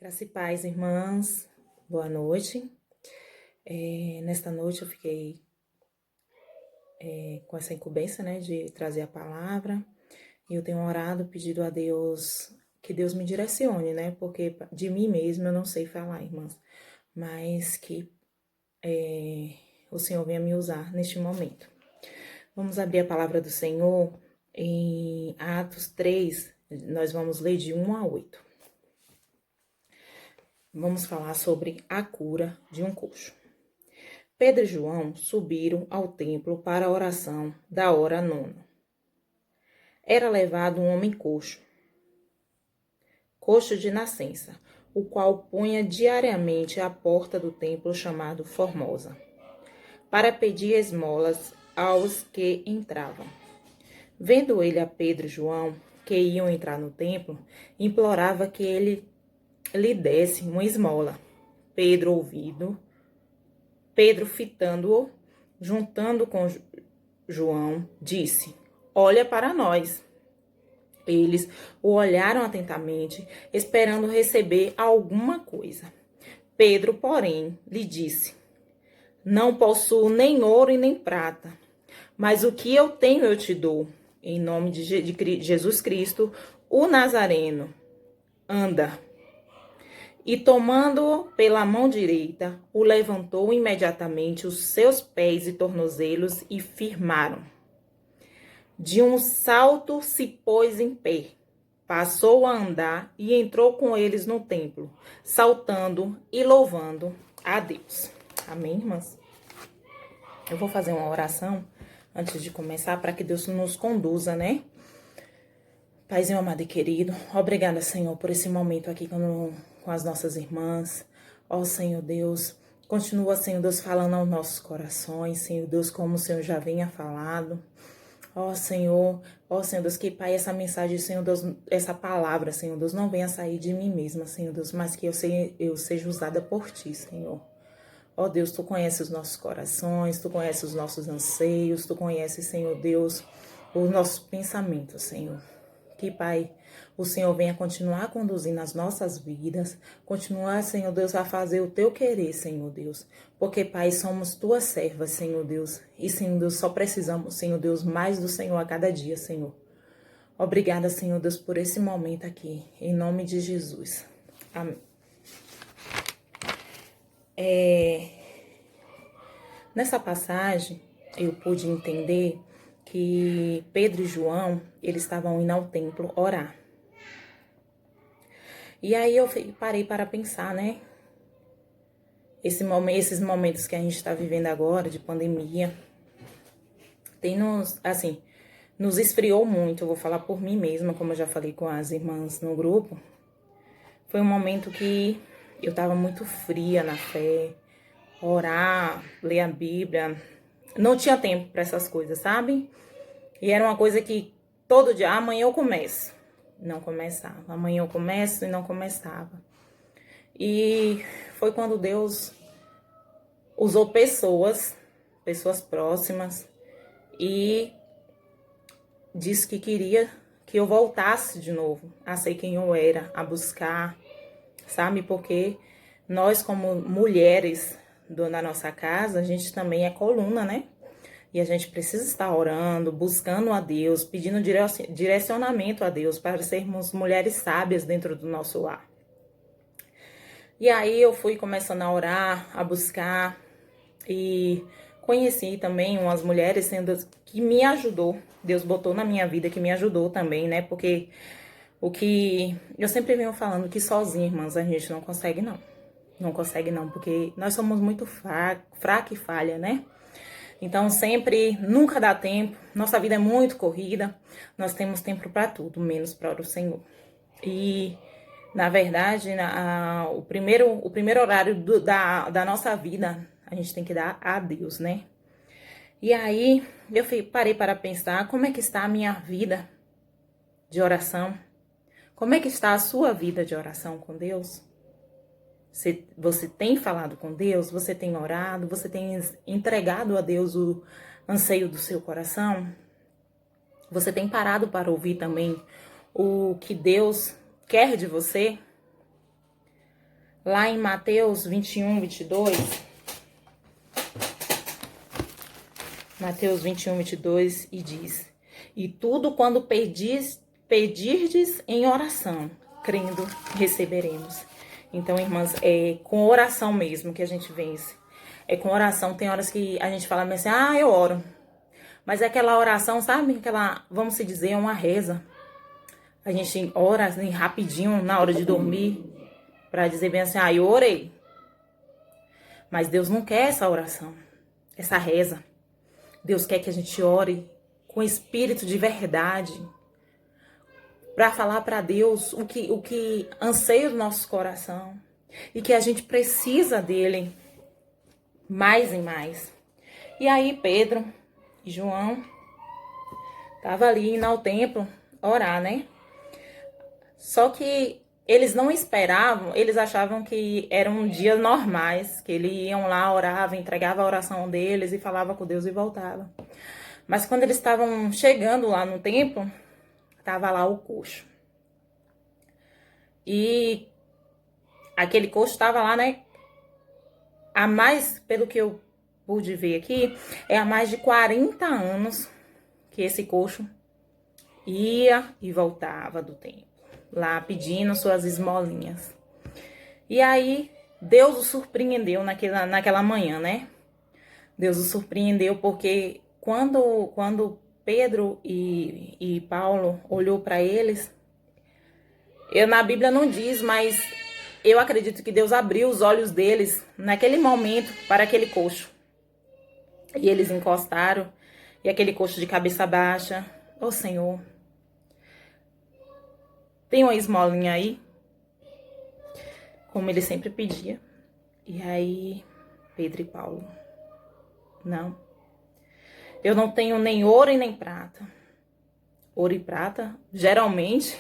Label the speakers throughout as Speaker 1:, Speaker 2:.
Speaker 1: Graça e paz, irmãs. Boa noite. Nesta noite eu fiquei com essa incumbência, né, de trazer a palavra. E eu tenho orado, pedido a Deus que Deus me direcione, né, porque de mim mesma eu não sei falar, irmãs, mas que o Senhor venha me usar neste momento. Vamos abrir a palavra do Senhor em Atos 3, nós vamos ler de 1 a 8. Vamos falar sobre a cura de um coxo. Pedro e João subiram ao templo para a oração da hora nona. Era levado um homem coxo de nascença, o qual punha diariamente à porta do templo chamado Formosa, para pedir esmolas aos que entravam. Vendo ele a Pedro e João, que iam entrar no templo, implorava que ele lhe desse uma esmola. Pedro, fitando-o, juntando com João, disse: Olha para nós. Eles o olharam atentamente, esperando receber alguma coisa. Pedro, porém, lhe disse: Não possuo nem ouro e nem prata, mas o que eu tenho eu te dou. Em nome de Jesus Cristo, o Nazareno, anda. E tomando-o pela mão direita, o levantou imediatamente os seus pés e tornozelos e firmaram. De um salto se pôs em pé, passou a andar e entrou com eles no templo, saltando e louvando a Deus. Amém, irmãs? Eu vou fazer uma oração antes de começar para que Deus nos conduza, né? Paizinho amado e querido, obrigada, Senhor, por esse momento aqui com as nossas irmãs. Ó Senhor Deus, continua, Senhor Deus, falando aos nossos corações, Senhor Deus, como o Senhor já vinha falado. Ó Senhor Deus, que Pai, essa mensagem, Senhor Deus, essa palavra, Senhor Deus, não venha sair de mim mesma, Senhor Deus, mas que eu seja usada por Ti, Senhor. Ó Deus, Tu conheces os nossos corações, Tu conheces os nossos anseios, Tu conheces, Senhor Deus, os nossos pensamentos, Senhor. Que, Pai, o Senhor venha continuar conduzindo as nossas vidas, continuar, Senhor Deus, a fazer o Teu querer, Senhor Deus. Porque, Pai, somos Tuas servas, Senhor Deus. E, Senhor Deus, só precisamos, Senhor Deus, mais do Senhor a cada dia, Senhor. Obrigada, Senhor Deus, por esse momento aqui, em nome de Jesus. Amém. Nessa passagem, eu pude entender que Pedro e João, eles estavam indo ao templo orar. E aí eu parei para pensar, né? Esses momentos que a gente está vivendo agora, de pandemia, nos esfriou muito. Eu vou falar por mim mesma, como eu já falei com as irmãs no grupo. Foi um momento que eu estava muito fria na fé, orar, ler a Bíblia. Não tinha tempo para essas coisas, sabe? E era uma coisa que todo dia, amanhã eu começo. Não começava. Amanhã eu começo e não começava. E foi quando Deus usou pessoas próximas, e disse que queria que eu voltasse de novo a ser quem eu era, a buscar, sabe? Porque nós, como mulheres da nossa casa, a gente também é coluna, né? E a gente precisa estar orando, buscando a Deus, pedindo direcionamento a Deus para sermos mulheres sábias dentro do nosso lar. E aí eu fui começando a orar, a buscar, e conheci também umas mulheres que me ajudou. Deus botou na minha vida que me ajudou também, né? Porque o que eu sempre venho falando, que sozinha, irmãs, a gente não consegue não. Não consegue não, porque nós somos muito fraca e falha, né? Então nunca dá tempo. Nossa vida é muito corrida. Nós temos tempo para tudo, menos para o Senhor. E na verdade, o primeiro horário da nossa vida, a gente tem que dar a Deus, né? E aí, eu parei para pensar, como é que está a minha vida de oração? Como é que está a sua vida de oração com Deus? Você tem falado com Deus? Você tem orado? Você tem entregado a Deus o anseio do seu coração? Você tem parado para ouvir também o que Deus quer de você? Lá em Mateus 21, 22. Mateus 21, 22, e diz: E tudo quando pedirdes em oração, crendo, receberemos. Então, irmãs, é com oração mesmo que a gente vence. É com oração. Tem horas que a gente fala assim, eu oro. Mas é aquela oração, sabe? Aquela, vamos se dizer, uma reza. A gente ora assim, rapidinho na hora de dormir, para dizer bem assim, eu orei. Mas Deus não quer essa oração, essa reza. Deus quer que a gente ore com espírito de verdade, para falar para Deus o que anseia o nosso coração e que a gente precisa dele mais e mais. E aí Pedro e João estavam ali indo ao templo orar, né? Só que eles não esperavam, eles achavam que eram dias normais, que eles iam lá, oravam, entregavam a oração deles e falavam com Deus e voltavam. Mas quando eles estavam chegando lá no templo, estava lá o coxo. E aquele coxo estava lá, né? Há mais, pelo que eu pude ver aqui, há mais de 40 anos que esse coxo ia e voltava do templo, lá pedindo suas esmolinhas. E aí, Deus o surpreendeu naquela manhã, né? Deus o surpreendeu porque quando Pedro e Paulo olhou para eles, na Bíblia não diz, mas eu acredito que Deus abriu os olhos deles naquele momento para aquele coxo. E eles encostaram, e aquele coxo de cabeça baixa, Senhor, tem uma esmolinha aí? Como ele sempre pedia. E aí, Pedro e Paulo, não. Eu não tenho nem ouro e nem prata. Ouro e prata, geralmente,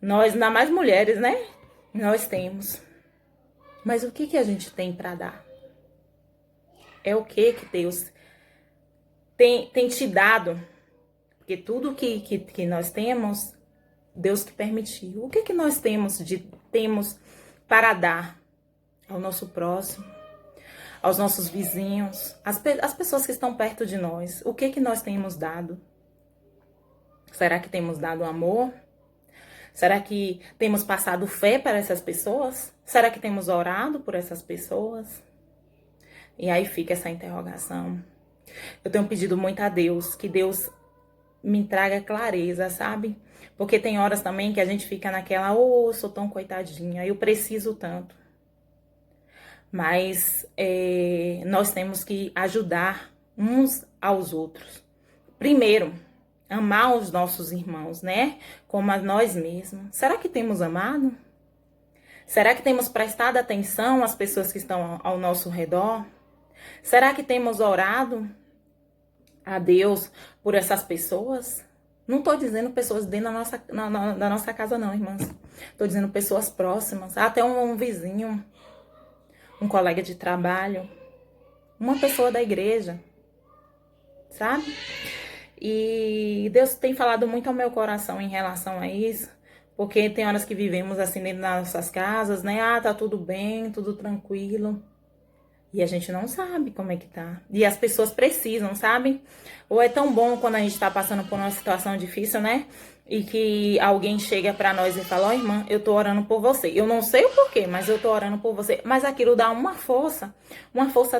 Speaker 1: nós, ainda mais mulheres, né? Nós temos. Mas o que a gente tem para dar? É o que Deus tem te dado? Porque tudo que nós temos, Deus que permitiu. O que nós temos para dar ao nosso próximo, aos nossos vizinhos, as pessoas que estão perto de nós? O que nós temos dado? Será que temos dado amor? Será que temos passado fé para essas pessoas? Será que temos orado por essas pessoas? E aí fica essa interrogação. Eu tenho pedido muito a Deus, que Deus me traga clareza, sabe? Porque tem horas também que a gente fica naquela, sou tão coitadinha, eu preciso tanto. Mas nós temos que ajudar uns aos outros. Primeiro, amar os nossos irmãos, né? Como a nós mesmos. Será que temos amado? Será que temos prestado atenção às pessoas que estão ao nosso redor? Será que temos orado a Deus por essas pessoas? Não estou dizendo pessoas dentro da nossa casa não, irmãs. Estou dizendo pessoas próximas, até um vizinho, um colega de trabalho, uma pessoa da igreja, sabe? E Deus tem falado muito ao meu coração em relação a isso, porque tem horas que vivemos assim dentro das nossas casas, né? Tá tudo bem, tudo tranquilo. E a gente não sabe como é que tá. E as pessoas precisam, sabe? Ou é tão bom quando a gente tá passando por uma situação difícil, né? E que alguém chega pra nós e fala, irmã, eu tô orando por você. Eu não sei o porquê, mas eu tô orando por você. Mas aquilo dá uma força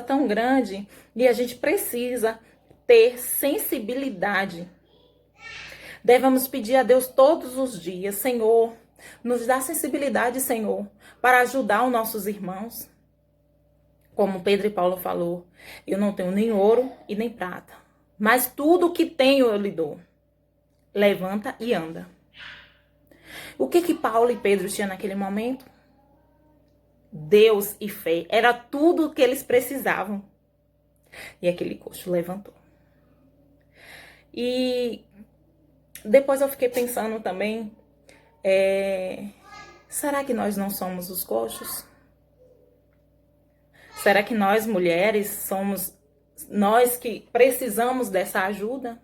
Speaker 1: tão grande. E a gente precisa ter sensibilidade. Devemos pedir a Deus todos os dias, Senhor, nos dá sensibilidade, Senhor, para ajudar os nossos irmãos. Como Pedro e Paulo falou, eu não tenho nem ouro e nem prata, mas tudo que tenho eu lhe dou. Levanta e anda. O que Paulo e Pedro tinham naquele momento? Deus e fé. Era tudo o que eles precisavam. E aquele coxo levantou. E depois eu fiquei pensando também, será que nós não somos os coxos? Será que nós, mulheres, somos nós que precisamos dessa ajuda?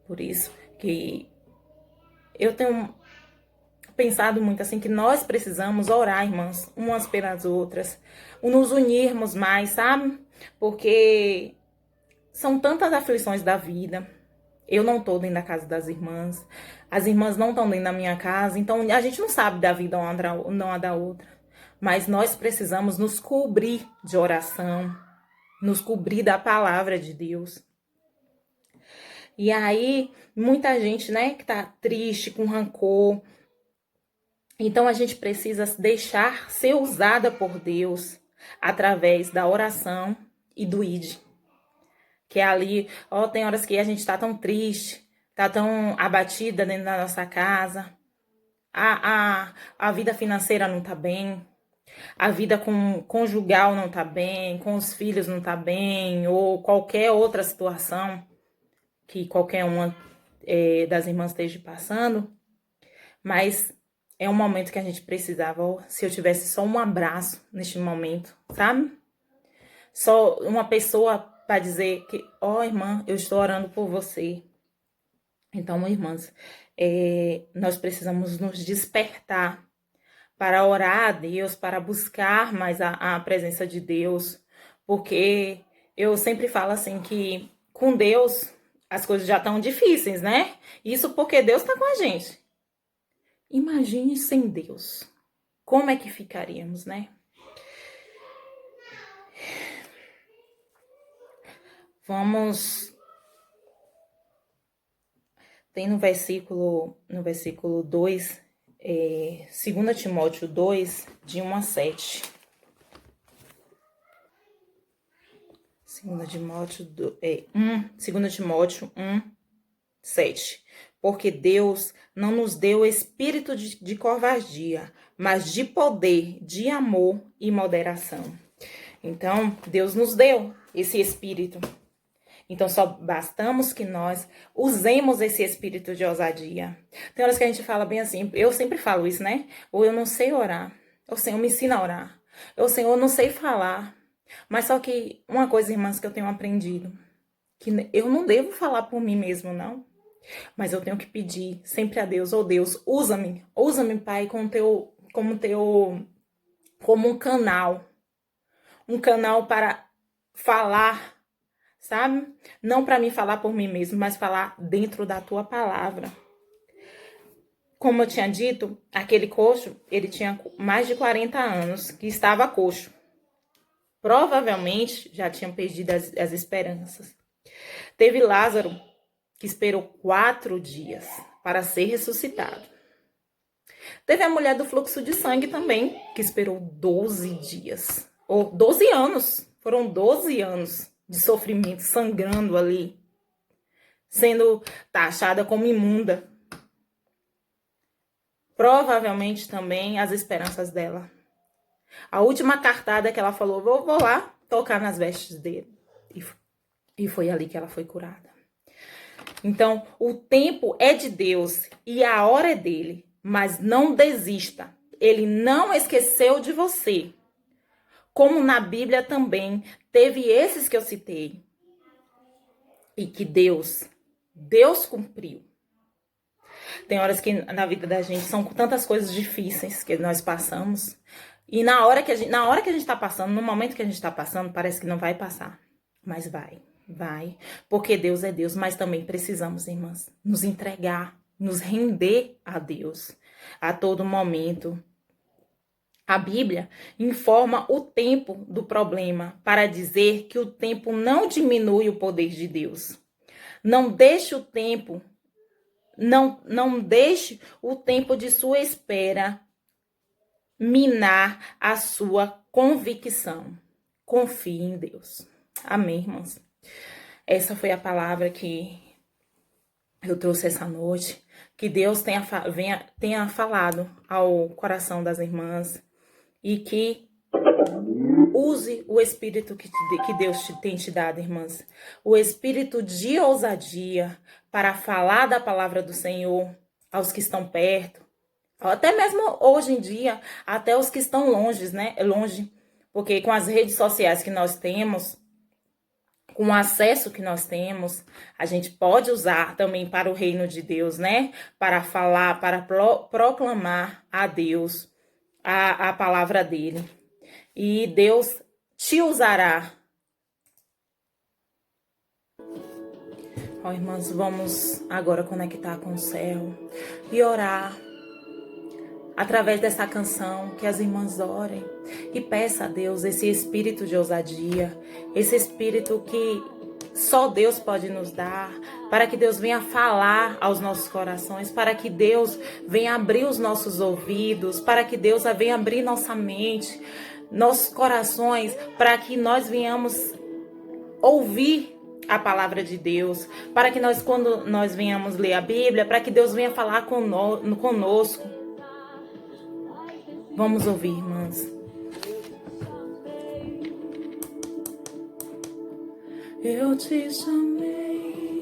Speaker 1: Por isso que eu tenho pensado muito assim que nós precisamos orar, irmãs, umas pelas outras, nos unirmos mais, sabe? Porque são tantas aflições da vida. Eu não tô dentro da casa das irmãs, as irmãs não estão dentro da minha casa, então a gente não sabe da vida uma da outra. Mas nós precisamos nos cobrir de oração, nos cobrir da palavra de Deus. E aí, muita gente, né, que tá triste, com rancor. Então, a gente precisa deixar ser usada por Deus através da oração e do ID. Que é ali, ó, tem horas que a gente tá tão triste, tá tão abatida dentro da nossa casa. A vida financeira não tá bem. A vida conjugal não tá bem, com os filhos não tá bem, ou qualquer outra situação que qualquer uma das irmãs esteja passando, mas é um momento que a gente precisava, se eu tivesse só um abraço neste momento, sabe? Só uma pessoa para dizer que, ó, irmã, eu estou orando por você. Então, irmãs, nós precisamos nos despertar para orar a Deus, para buscar mais a presença de Deus, porque eu sempre falo assim que com Deus as coisas já estão difíceis, né? Isso porque Deus está com a gente. Imagine sem Deus. Como é que ficaríamos, né? Vamos... Tem no versículo 2, 2 Timóteo 2, de 1 a 7. 2 Timóteo 1, 7. Porque Deus não nos deu espírito de covardia, mas de poder, de amor e moderação. Então, Deus nos deu esse espírito. Então, só bastamos que nós usemos esse espírito de ousadia. Tem horas que a gente fala bem assim, eu sempre falo isso, né? Ou eu não sei orar, ou Senhor me ensina a orar, ou Senhor eu não sei falar. Mas só que uma coisa, irmãs, que eu tenho aprendido, que eu não devo falar por mim mesmo, não. Mas eu tenho que pedir sempre a Deus, Deus, usa-me, Pai, como um canal para falar, sabe? Não para mim falar por mim mesmo, mas falar dentro da tua palavra. Como eu tinha dito, aquele coxo, ele tinha mais de 40 anos que estava coxo. Provavelmente já tinham perdido as esperanças. Teve Lázaro, que esperou 4 dias para ser ressuscitado. Teve a mulher do fluxo de sangue também, que esperou 12 dias. Ou 12 anos. Foram 12 anos de sofrimento, sangrando ali, sendo taxada como imunda. Provavelmente também as esperanças dela. A última cartada que ela falou, vou lá tocar nas vestes dele. E foi ali que ela foi curada. Então, o tempo é de Deus e a hora é dele, mas não desista. Ele não esqueceu de você. Como na Bíblia também teve esses que eu citei. E que Deus cumpriu. Tem horas que na vida da gente são tantas coisas difíceis que nós passamos. E na hora que a gente está passando, no momento que a gente está passando, parece que não vai passar. Mas vai. Porque Deus é Deus, mas também precisamos, irmãs, nos entregar, nos render a Deus a todo momento. A Bíblia informa o tempo do problema para dizer que o tempo não diminui o poder de Deus. Não deixe o tempo de sua espera minar a sua convicção. Confie em Deus. Amém, irmãos? Essa foi a palavra que eu trouxe essa noite. Que Deus tenha falado ao coração das irmãs e que use o espírito que Deus tem te dado, irmãs. O espírito de ousadia para falar da palavra do Senhor aos que estão perto. Até mesmo hoje em dia, até os que estão longe, né? Longe. Porque com as redes sociais que nós temos, com o acesso que nós temos, a gente pode usar também para o reino de Deus, né? Para falar, para proclamar a Deus a palavra dele. E Deus te usará. Ó, irmãs, vamos agora conectar com o céu e orar através dessa canção, que as irmãs orem e peça a Deus esse espírito de ousadia, esse espírito que só Deus pode nos dar, para que Deus venha falar aos nossos corações, para que Deus venha abrir os nossos ouvidos, para que Deus venha abrir nossa mente, nossos corações, para que nós venhamos ouvir a palavra de Deus, para que nós, quando nós venhamos ler a Bíblia, para que Deus venha falar conosco. Vamos ouvir, irmãs. Eu te chamei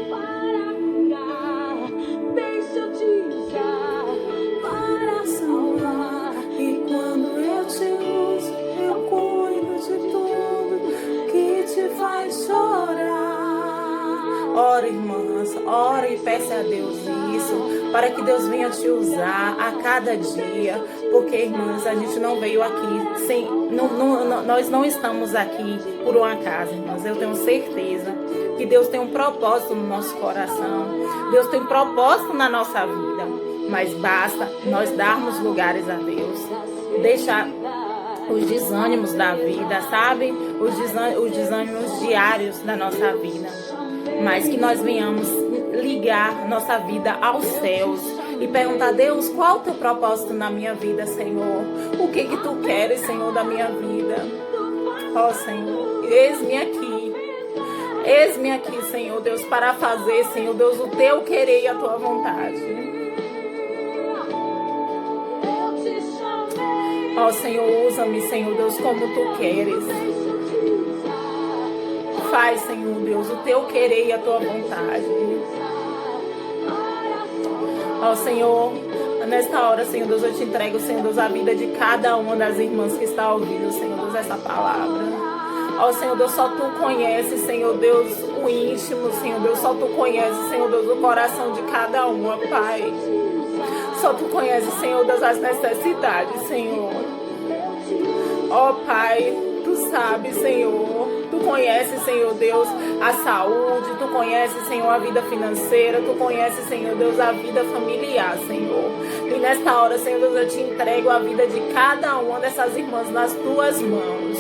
Speaker 1: para curar, deixa eu te usar para salvar. E quando eu te uso, eu cuido de tudo que te faz chorar. Ora, irmãs, ora e peça a Deus isso, para que Deus venha te usar a cada dia, porque, irmãs, a gente não veio aqui sem, nós não estamos aqui por um acaso, irmãs. Eu tenho certeza que Deus tem um propósito no nosso coração, Deus tem um propósito na nossa vida, mas basta nós darmos lugares a Deus, deixar os desânimos da vida, sabe? Os desânimos diários da nossa vida, mas que nós venhamos ligar nossa vida aos céus e perguntar: Deus, qual é o teu propósito na minha vida, Senhor? O que tu queres, Senhor, da minha vida? Ó, Senhor, eis-me aqui, Senhor Deus, para fazer, Senhor Deus, o teu querer e a tua vontade. Ó, Senhor, usa-me, Senhor Deus, como tu queres. Faz, Senhor Deus, o teu querer e a tua vontade. Ó, Senhor, nesta hora, Senhor Deus, eu te entrego, Senhor Deus, a vida de cada uma das irmãs que está ouvindo, Senhor Deus, essa palavra. Ó, Senhor Deus, só tu conheces, Senhor Deus, o íntimo, Senhor Deus, só tu conheces, Senhor Deus, o coração de cada uma, Pai. Só tu conheces, Senhor Deus, as necessidades, Senhor. Ó, Pai, tu sabes, Senhor. Tu conheces, Senhor Deus, a saúde. Tu conheces, Senhor, a vida financeira. Tu conheces, Senhor Deus, a vida familiar, Senhor. E nesta hora, Senhor Deus, eu te entrego a vida de cada uma dessas irmãs nas tuas mãos.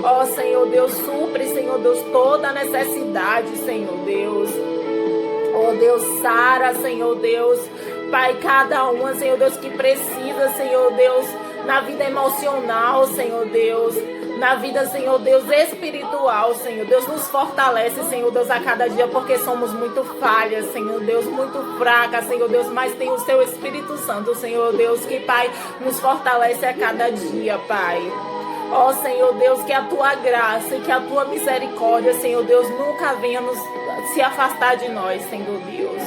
Speaker 1: Ó, Senhor Deus, supre, Senhor Deus, toda a necessidade, Senhor Deus. Ó, Deus, sara, Senhor Deus. Pai, cada uma, Senhor Deus, que precisa, Senhor Deus, na vida emocional, Senhor Deus, na vida, Senhor Deus, espiritual, Senhor Deus, nos fortalece, Senhor Deus, a cada dia, porque somos muito falhas, Senhor Deus, muito fracas, Senhor Deus, mas tem o seu Espírito Santo, Senhor Deus, que, Pai, nos fortalece a cada dia, Pai. Ó, Senhor Deus, que a tua graça e que a tua misericórdia, Senhor Deus, nunca venha se afastar de nós, Senhor Deus.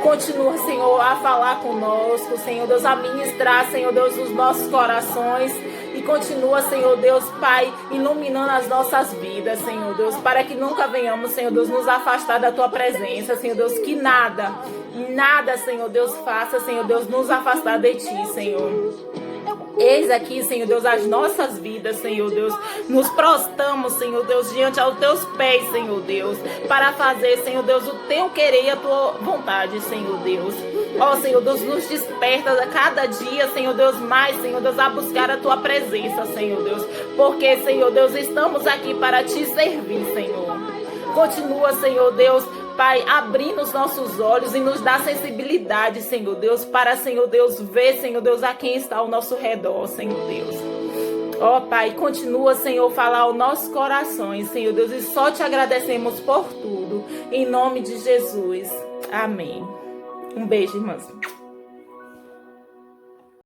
Speaker 1: Continua, Senhor, a falar conosco, Senhor Deus, a ministrar, Senhor Deus, os nossos corações. E continua, Senhor Deus, Pai, iluminando as nossas vidas, Senhor Deus, para que nunca venhamos, Senhor Deus, nos afastar da tua presença, Senhor Deus, que nada, Senhor Deus, faça, Senhor Deus, nos afastar de ti, Senhor. Eis aqui, Senhor Deus, as nossas vidas, Senhor Deus. Nos prostramos, Senhor Deus, diante aos teus pés, Senhor Deus, para fazer, Senhor Deus, o teu querer e a tua vontade, Senhor Deus. Ó, Senhor Deus, nos desperta a cada dia, Senhor Deus, mais, Senhor Deus, a buscar a tua presença, Senhor Deus. Porque, Senhor Deus, estamos aqui para te servir, Senhor. Continua, Senhor Deus, Pai, abrindo os nossos olhos e nos dá sensibilidade, Senhor Deus, para, Senhor Deus, ver, Senhor Deus, a quem está ao nosso redor, Senhor Deus. Ó, Pai, continua, Senhor, falar aos nossos corações, Senhor Deus, e só te agradecemos por tudo. Em nome de Jesus. Amém. Um beijo, irmãs.